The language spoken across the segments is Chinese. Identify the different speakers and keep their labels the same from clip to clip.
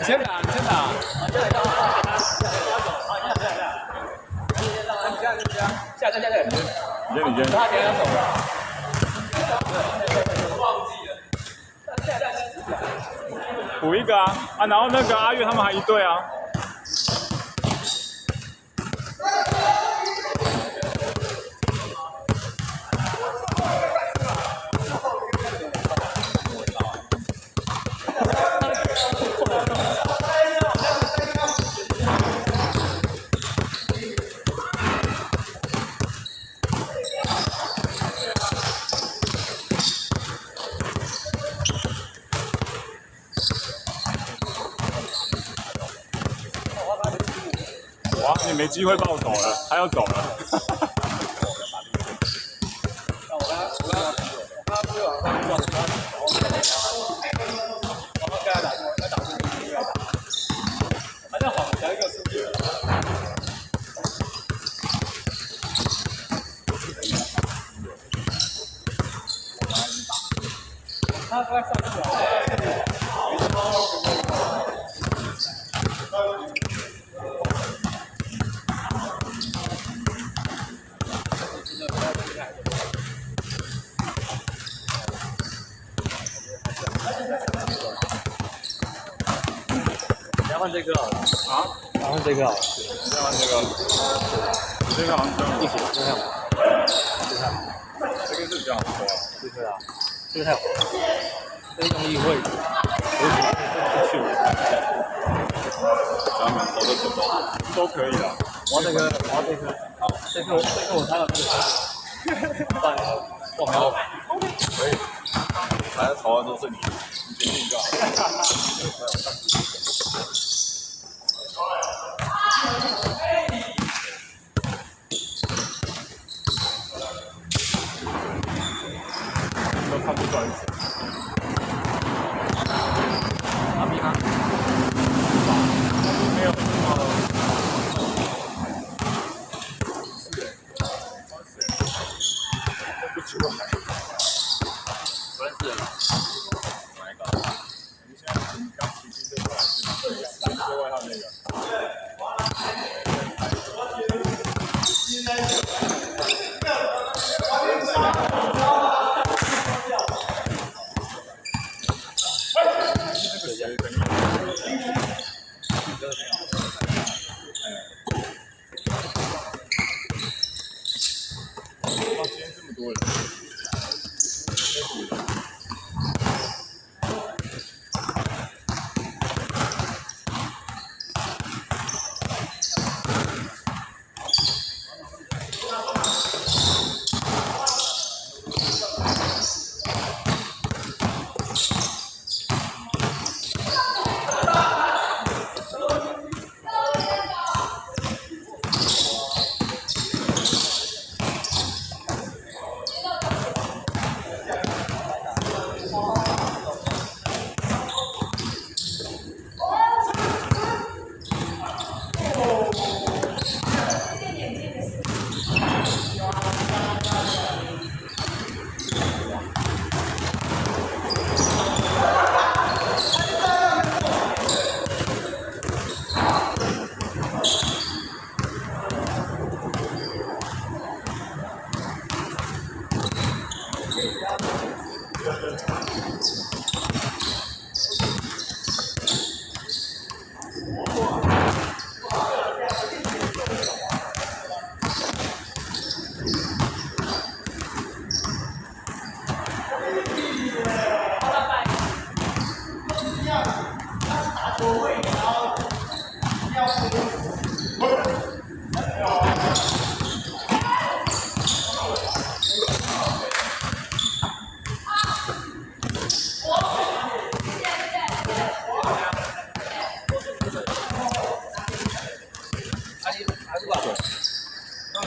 Speaker 1: 先打，你先打。下，
Speaker 2: 你先。
Speaker 1: 他等下走了。
Speaker 2: 补一个啊，然后那个阿月他们还一队啊。哇，你没机会报仇了，他要走了。
Speaker 1: 他快上去了。要换这个啊？要换这个？
Speaker 2: 要换这个？这个好像
Speaker 1: 不行，这个太好。
Speaker 2: 这个是比较好说。
Speaker 1: 这个啊，这个太好。这个用力会，我喜欢这去了。
Speaker 2: 咱们投的都可以了。
Speaker 1: 我要这个，好，这个我猜到这个。算了，我没有。
Speaker 2: 可以。反正投的都是你，你决定就好。都看不出来是谁。
Speaker 1: 阿比吗？
Speaker 2: 没有什么。不知道。
Speaker 1: 不认识人。
Speaker 2: 哪一个？你现在刚骑机车过来是最外号那个。谁？等一下。哇，今天这么多人。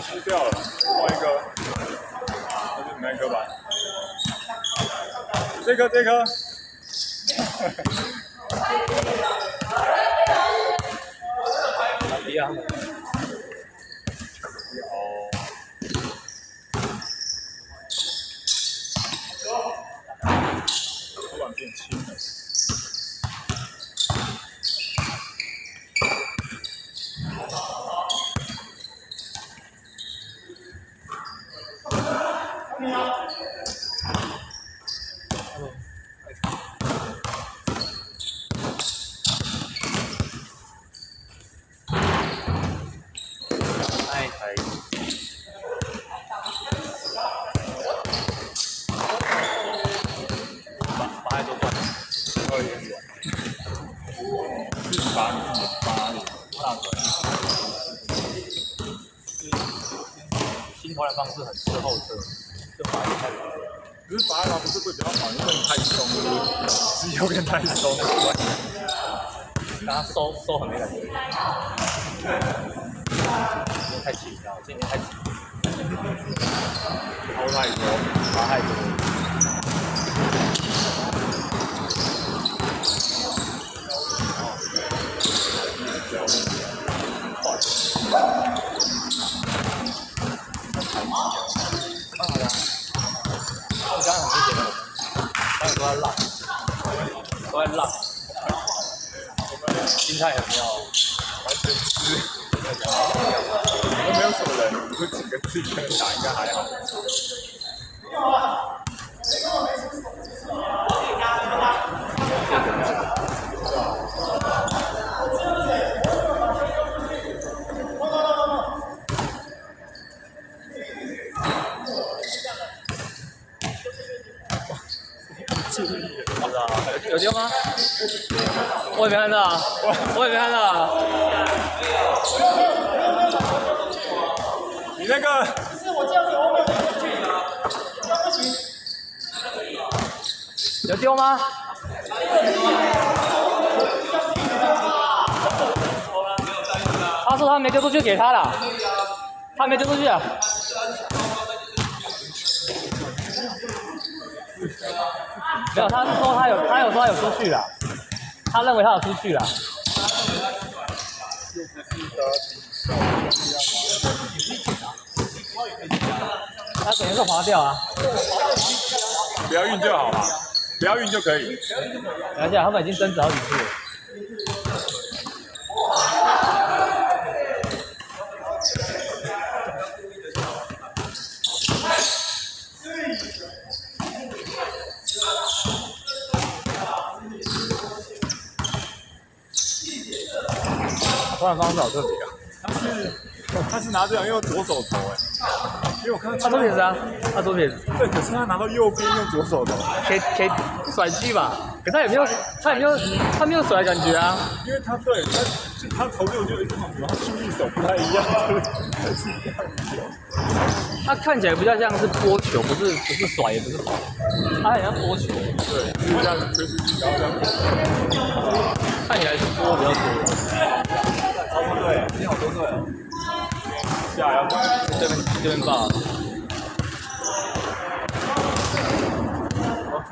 Speaker 2: 湿掉了，换一个，还是哪一颗吧？这颗。
Speaker 1: 哪里啊？
Speaker 2: 突然变轻了。
Speaker 1: 方式很吃后侧，就发力太高。
Speaker 2: 只是拔牙不是会比较好，因为太松了，肌肉变太松了。
Speaker 1: 让它收很没感觉。今天太紧了，今天太紧，
Speaker 2: 掏太多，
Speaker 1: 拔太多。我刚刚很明显的，刚才都在浪，都在浪，心态很妙，
Speaker 2: 完全是。都没有什么人，就几个字一个人打应该还好。
Speaker 1: 不知道有丢吗？我也没看到，我也没看到。
Speaker 2: 你那个
Speaker 3: 是我这样子，我没有进去，不行。
Speaker 1: 有丢吗？他说他没丢出去，给他了。他没丢出去啊。没有，他是说他有说他有出去了，他认为他有出去了。他肯定是滑掉啊。
Speaker 2: 不要运就好嘛，不要运就可以。
Speaker 1: 而且他们已经争执好几次了。投篮方式好特别啊！
Speaker 2: 他是拿这样用左手投因为我看
Speaker 1: 他左撇子啊，他左撇子。
Speaker 2: 对，可是他拿到右边用左手投，
Speaker 1: 可以甩击吧？可他也没有甩的感觉啊。
Speaker 2: 因为他对他投右就有一种感觉，他出力手不太一样，是这样子。
Speaker 1: 他看起来比较像是拨球，不是甩，也不是跑，他很像拨球。
Speaker 2: 对，就是这样子，就是然后这样。
Speaker 1: 看起来是拨比较多。
Speaker 2: 超多队，今天好多队。下要
Speaker 1: 这边爆。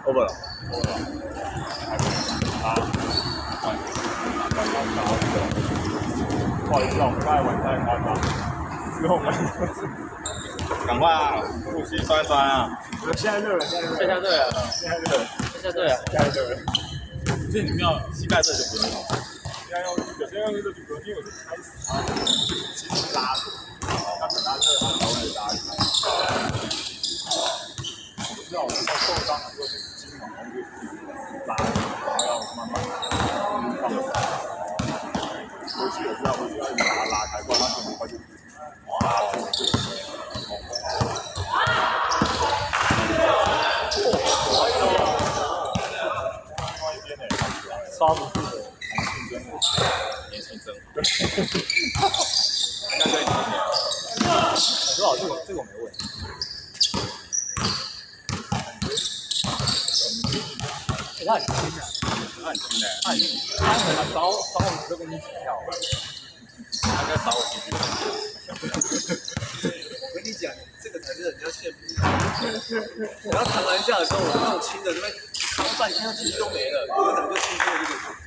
Speaker 2: over 了。啊。不好意思啊，我们刚才玩太夸张，之后我们赶快啊，呼吸酸酸啊！现在热了，现在热了，现在热了，
Speaker 1: 现在对了，
Speaker 2: 现在热了。所以你们要膝盖这就不用了，现在有些用这个就不用，因为我是开始它其实拉的，要等它热它才会拉开。我知道我们受伤之后就是筋往后就拉，然后要慢慢放松。回去我知道，回去要把它拉开，不然它很快就拉完了。
Speaker 1: 刷不住的。
Speaker 2: 年轻真，对，应该对你一点。
Speaker 1: 很多好，这个我没问。他很轻的，
Speaker 2: 他很轻的，
Speaker 1: 他很早我就跟你一起跳。
Speaker 2: 他应该找我几句。
Speaker 3: 我跟你讲，这个才是人家羡慕的。我要弹篮下的时候，我那种轻的这边扛半天，体力都没了，我可能就轻轻的就可以扛住。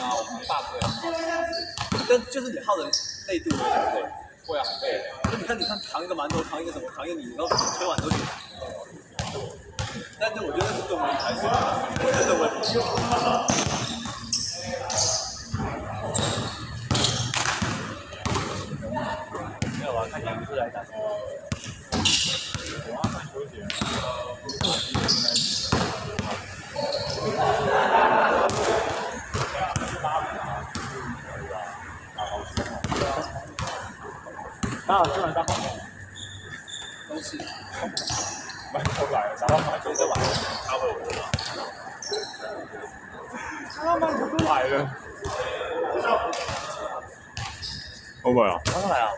Speaker 3: 啊，我们大队，但就是你耗的累度会很累，
Speaker 2: 会啊，很累。
Speaker 3: 就你看扛一个馒头，扛一个什么，扛一个你，然后推完都行。但是我觉得是动力还是真的问题。
Speaker 1: 没有啊，看起来不是来打球。
Speaker 2: 我要看球鞋。
Speaker 1: 打好球，打好球。
Speaker 3: 都是。
Speaker 2: 馒头来了，打到馒头就来了，他会我知道。他馒头都来了。over 啊？
Speaker 1: 打过来啊！